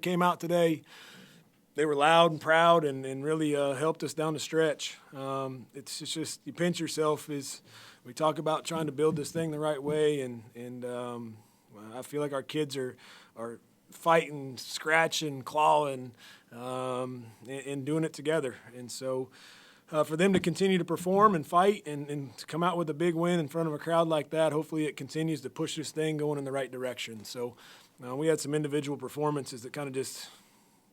Came out today. They were loud and proud and really helped us down the stretch. It's just you pinch yourself as we talk about trying to build this thing the right way, and I feel like our kids are fighting, scratching, clawing, and doing it together. And so for them to continue to perform and fight and to come out with a big win in front of a crowd like that, hopefully it continues to push this thing going in the right direction. So we had some individual performances that kind of just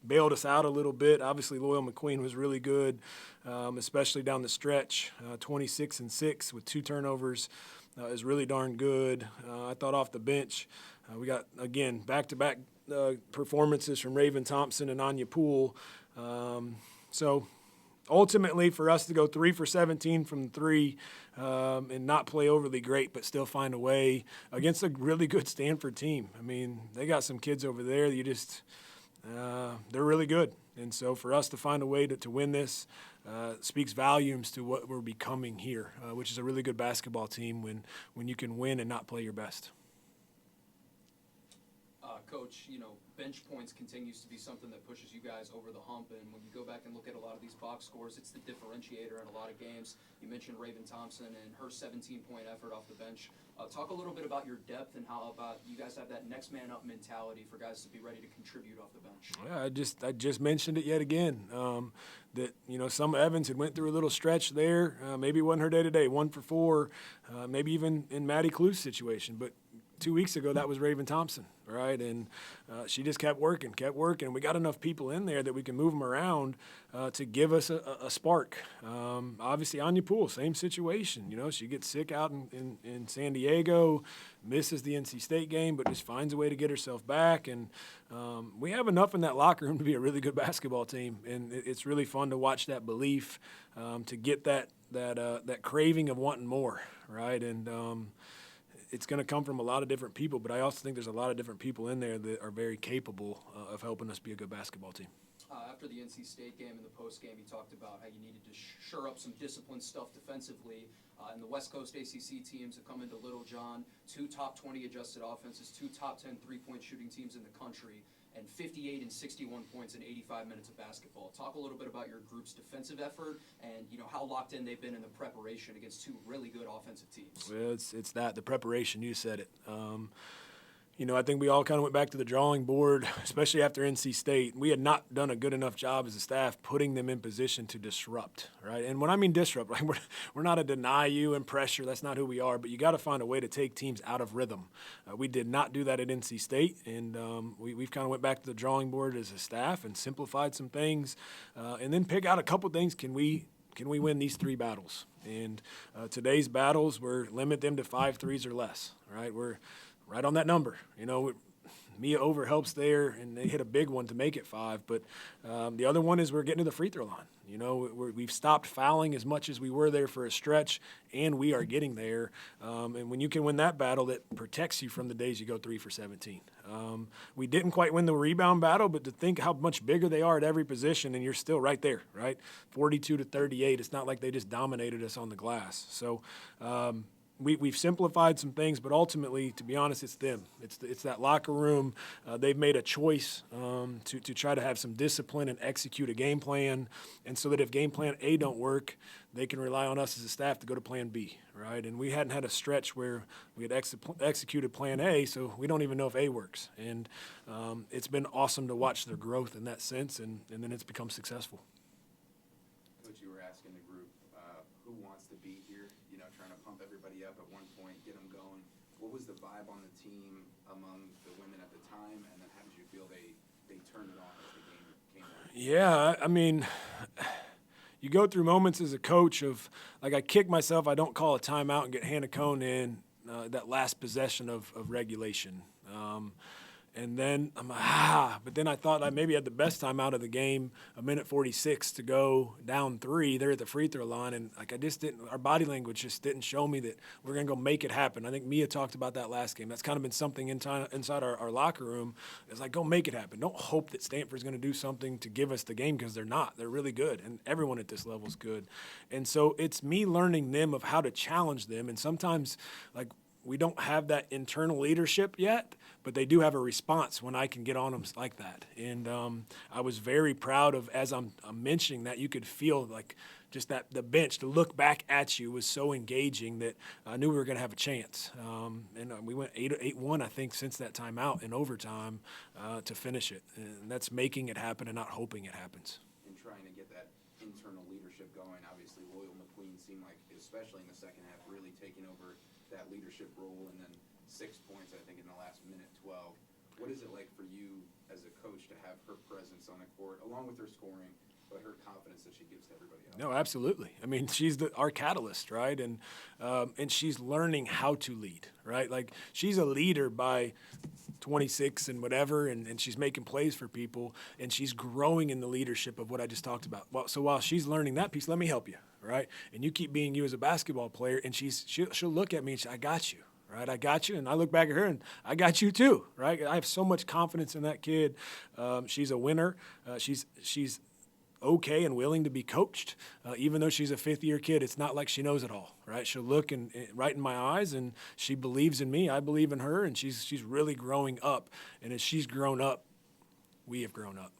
bailed us out a little bit. Obviously, Loyal McQueen was really good, especially down the stretch. 26-6 with 2 turnovers is really darn good. I thought off the bench, we got, again, back-to-back performances from Raven Thompson and Anya Poole. So ultimately, for us to go 3 for 17 from 3 and not play overly great but still find a way against a really good Stanford team. I mean, they got some kids over there that you just they're really good. And so for us to find a way to win this speaks volumes to what we're becoming here, which is a really good basketball team when you can win and not play your best. Coach, bench points continues to be something that pushes you guys over the hump. And when you go back and look at a lot of these box scores, it's the differentiator in a lot of games. You mentioned Raven Thompson and her 17-point effort off the bench. Talk a little bit about your depth and how about you guys have that next man up mentality for guys to be ready to contribute off the bench. Yeah, I just mentioned it yet again. That some Evans had went through a little stretch there. Maybe it wasn't her day today, 1 for 4. Maybe even in Maddie Klu's situation, but 2 weeks ago, that was Raven Thompson, right? And she just kept working. We got enough people in there that we can move them around to give us a spark. Obviously, Anya Poole, same situation. She gets sick out in San Diego, misses the NC State game, but just finds a way to get herself back. And we have enough in that locker room to be a really good basketball team. And it's really fun to watch that belief, to get that craving of wanting more, right? And it's going to come from a lot of different people, but I also think there's a lot of different people in there that are very capable of helping us be a good basketball team. After the NC State game and the post game, you talked about how you needed to shore up some discipline stuff defensively. And the West Coast ACC teams have come into Little John, 2 top 20 adjusted offenses, 2 top 10 3-point shooting teams in the country, and 58 and 61 points in 85 minutes of basketball. Talk a little bit about your group's defensive effort and how locked in they've been in the preparation against 2 really good offensive teams. Well, it's the preparation. You said it. I think we all kind of went back to the drawing board, especially after NC State. We had not done a good enough job as a staff putting them in position to disrupt, right? And when I mean disrupt, like we're not a deny you and pressure. That's not who we are. But you got to find a way to take teams out of rhythm. We did not do that at NC State, and we've kind of went back to the drawing board as a staff and simplified some things, and then pick out a couple things. Can we win these 3 battles? And today's battles, we're limit them to 5 threes or less, right? We're right on that number. Mia over helps there, and they hit a big one to make it 5. But the other one is we're getting to the free throw line. We've stopped fouling as much as we were there for a stretch, and we are getting there. And when you can win that battle, that protects you from the days you go 3 for 17. We didn't quite win the rebound battle, but to think how much bigger they are at every position, and you're still right there, right? 42-38. It's not like they just dominated us on the glass. So we've simplified some things, but ultimately, to be honest, it's them. It's that locker room. They've made a choice to try to have some discipline and execute a game plan, and so that if game plan A don't work, they can rely on us as a staff to go to plan B, right? And we hadn't had a stretch where we had executed plan A, so we don't even know if A works. And it's been awesome to watch their growth in that sense, and then it's become successful. Coach, you were asking the group who wants to be here, trying to pump everybody up at one point, get them going. What was the vibe on the team among the women at the time, and then how did you feel they turned it on as the game came on? Yeah, I mean, you go through moments as a coach of, like, I kick myself, I don't call a timeout and get Hannah Cone in that last possession of regulation. And then I'm like, but then I thought I maybe had the best time out of the game, 1:46 to go down 3. They're at the free throw line, and our body language just didn't show me that we're going to go make it happen. I think Mia talked about that last game. That's kind of been something inside our locker room. It's like, go make it happen. Don't hope that Stanford's going to do something to give us the game, because they're not. They're really good, and everyone at this level is good. And so it's me learning them of how to challenge them, and sometimes, like, we don't have that internal leadership yet, but they do have a response when I can get on them like that. And I was very proud of, as I'm mentioning that, you could feel like just that the bench to look back at you was so engaging that I knew we were going to have a chance. And we went 8-1, I think, since that time out in overtime to finish it. And that's making it happen and not hoping it happens. And trying to get that internal leadership going. Obviously, Loyal McQueen seemed like, especially in the second half, really taking over that leadership role, and then 6 points, I think, in the last minute 12. What is it like for you as a coach to have her presence on the court, along with her scoring, but her confidence that she gives to everybody else? No, absolutely. I mean, she's our catalyst, right? And she's learning how to lead, right? Like, she's a leader by 26 and whatever, and she's making plays for people, and she's growing in the leadership of what I just talked about. Well, so while she's learning that piece, let me help you, right? And you keep being you as a basketball player, and she'll look at me and say, I got you. Right, I got you, and I look back at her, and I got you too. Right, I have so much confidence in that kid. She's a winner. She's okay and willing to be coached, even though she's a fifth-year kid. It's not like she knows it all. Right, she'll look right in my eyes, and she believes in me. I believe in her, and she's really growing up. And as she's grown up, we have grown up.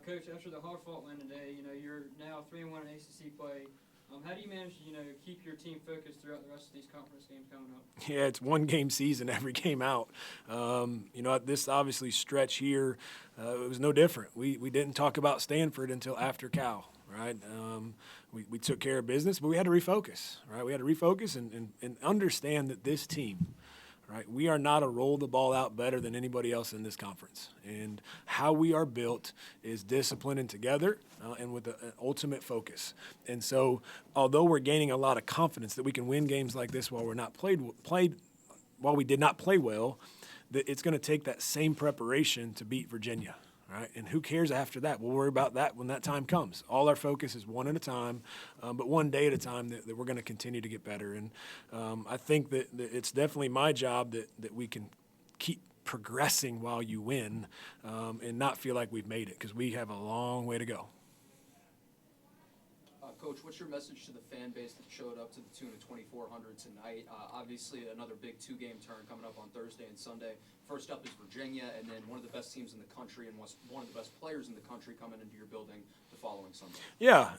Coach, after the hard-fought win today, you're now 3-1 in ACC play. How do you manage to, keep your team focused throughout the rest of these conference games coming up? Yeah, it's one game season, every game out. This obviously stretch here, it was no different. We didn't talk about Stanford until after Cal, right? We took care of business, but we had to refocus, right? We had to refocus and understand that this team, right, we are not a roll the ball out better than anybody else in this conference. And how we are built is discipline and together and with an ultimate focus. And so although we're gaining a lot of confidence that we can win games like this while while we did not play well, that it's going to take that same preparation to beat Virginia. Right? And who cares after that? We'll worry about that when that time comes. All our focus is one at a time, but one day at a time that we're going to continue to get better. And I think that it's definitely my job that we can keep progressing while you win and not feel like we've made it, because we have a long way to go. Coach, what's your message to the fan base that showed up to the tune of 2,400 tonight? Obviously, another big two-game turn coming up on Thursday and Sunday. First up is Virginia, and then one of the best teams in the country and one of the best players in the country coming into your building the following Sunday. Yeah,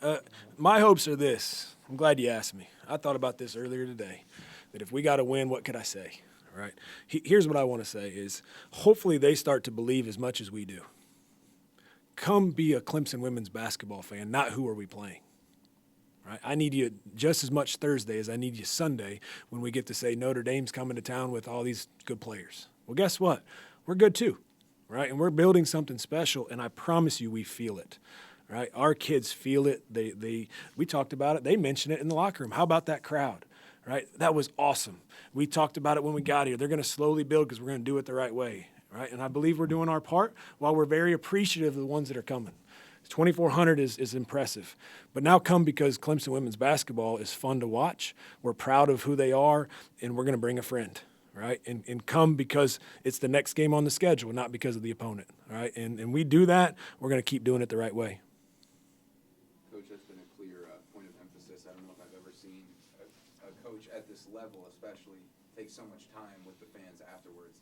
my hopes are this. I'm glad you asked me. I thought about this earlier today, that if we got to win, what could I say? Right? Here's what I want to say is hopefully they start to believe as much as we do. Come be a Clemson women's basketball fan, not who are we playing. Right? I need you just as much Thursday as I need you Sunday when we get to say Notre Dame's coming to town with all these good players. Well, guess what? We're good too, right? And we're building something special, and I promise you we feel it, right? Our kids feel it. We talked about it. They mentioned it in the locker room. How about that crowd, right? That was awesome. We talked about it when we got here. They're going to slowly build because we're going to do it the right way, right? And I believe we're doing our part while we're very appreciative of the ones that are coming. 2,400 is impressive. But now come because Clemson women's basketball is fun to watch. We're proud of who they are, and we're going to bring a friend, right? And come because it's the next game on the schedule, not because of the opponent, right? And we do that, we're going to keep doing it the right way. Coach, that's been a clear point of emphasis. I don't know if I've ever seen a coach at this level especially take so much time with the fans afterwards.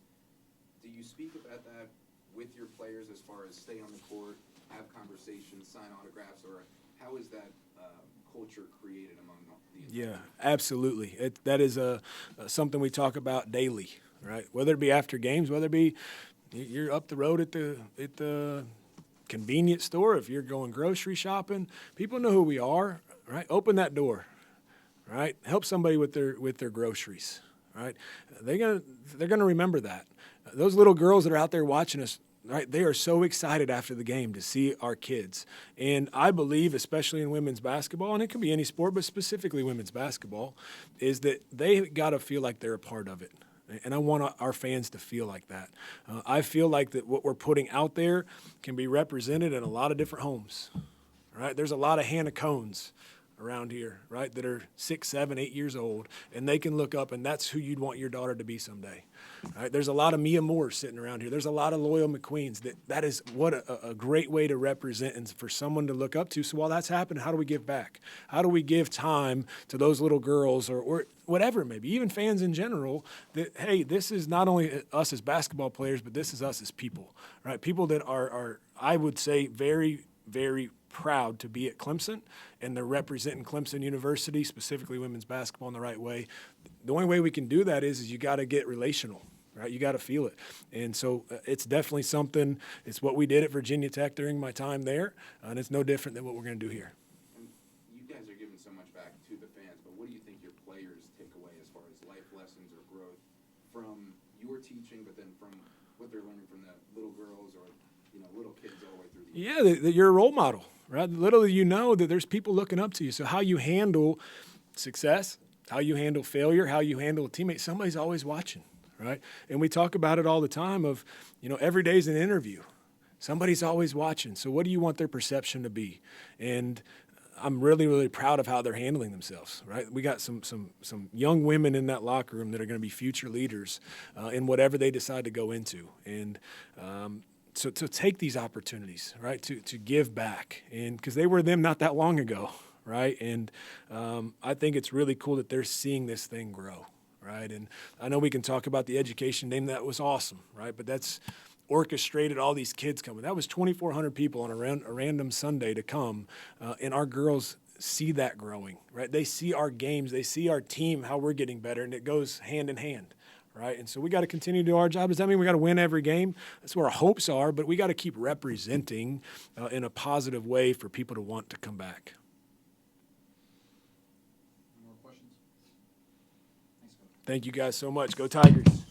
Do you speak about that with your players as far as stay on the court, have conversations, sign autographs, or how is that culture created among the Yeah, absolutely. That is something we talk about daily, right? Whether it be after games, whether it be you're up the road at the convenience store, if you're going grocery shopping, people know who we are, right? Open that door, right? Help somebody with their groceries, right? They're gonna remember that. Those little girls that are out there watching us, right, they are so excited after the game to see our kids. And I believe, especially in women's basketball, and it can be any sport, but specifically women's basketball, is that they got to feel like they're a part of it. And I want our fans to feel like that. I feel like that what we're putting out there can be represented in a lot of different homes, right? There's a lot of Hannah Cones around here, right, that are 6, 7, 8 years old, and they can look up, and that's who you'd want your daughter to be someday. Right? There's a lot of Mia Moores sitting around here. There's a lot of loyal McQueens. That is what a great way to represent and for someone to look up to. So while that's happening, how do we give back? How do we give time to those little girls or whatever it may be, even fans in general, that, hey, this is not only us as basketball players, but this is us as people, right? People that are I would say, very, very proud to be at Clemson, and they're representing Clemson University, specifically women's basketball, in the right way. The only way we can do that is you got to get relational, right? You got to feel it. And so it's definitely something, it's what we did at Virginia Tech during my time there, and it's no different than what we're going to do here. And you guys are giving so much back to the fans, but what do you think your players take away as far as life lessons or growth from your teaching, but then from what they're learning from the little girls or, little kids all the way through the years? Yeah, that you're a role model, right? Little you know that there's people looking up to you. So how you handle success, how you handle failure, how you handle a teammate, somebody's always watching, right? And we talk about it all the time of, every day's an interview. Somebody's always watching. So what do you want their perception to be? And I'm really, really proud of how they're handling themselves, right? We got some young women in that locker room that are going to be future leaders in whatever they decide to go into. And so to take these opportunities, right, to give back, and because they were them not that long ago, right? And I think it's really cool that they're seeing this thing grow, right? And I know we can talk about the education name. That was awesome, right? But that's orchestrated all these kids coming. That was 2,400 people on a random Sunday to come, and our girls see that growing, right? They see our games. They see our team, how we're getting better, and it goes hand in hand. Right, and so we got to continue to do our job. Does that mean we got to win every game? That's where our hopes are, but we got to keep representing in a positive way for people to want to come back. Any more questions? Thanks, Coach. Thank you guys so much. Go Tigers.